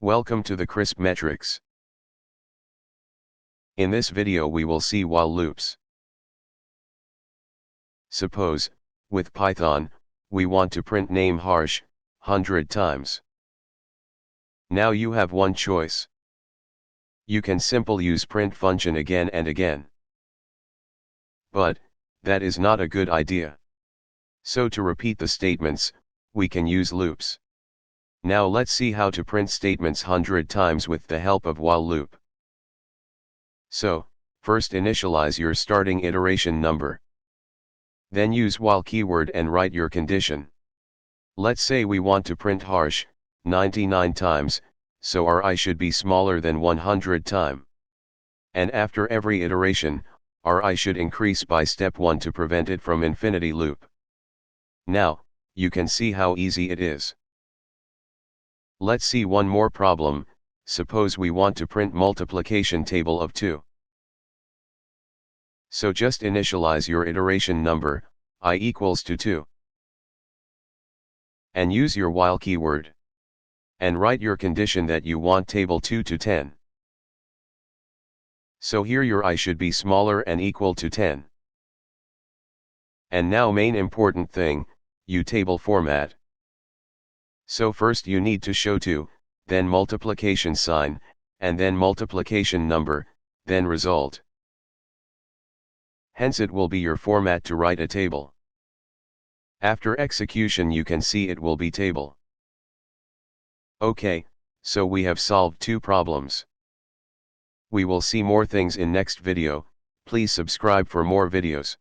Welcome to the CrispMetrics. In this video we will see while loops. Suppose, with Python, we want to print name Harsh 100 times. Now you have one choice. You can simply use print function again and again. But, that is not a good idea. So to repeat the statements, we can use loops. Now let's see how to print statements 100 times with the help of while loop. So, first initialize your starting iteration number. Then use while keyword and write your condition. Let's say we want to print Harsh 99 times, so our I should be smaller than 100 time. And after every iteration, our I should increase by step 1 to prevent it from infinity loop. Now, you can see how easy it is. Let's see one more problem. Suppose we want to print multiplication table of 2. So just initialize your iteration number, I equals to 2. And use your while keyword. And write your condition that you want table 2 to 10. So here your I should be smaller and equal to 10. And now main important thing, you table format. So first you need to show 2, then multiplication sign, and then multiplication number, then result. Hence it will be your format to write a table. After execution you can see it will be table. Okay, so we have solved 2 problems. We will see more things in next video. Please subscribe for more videos.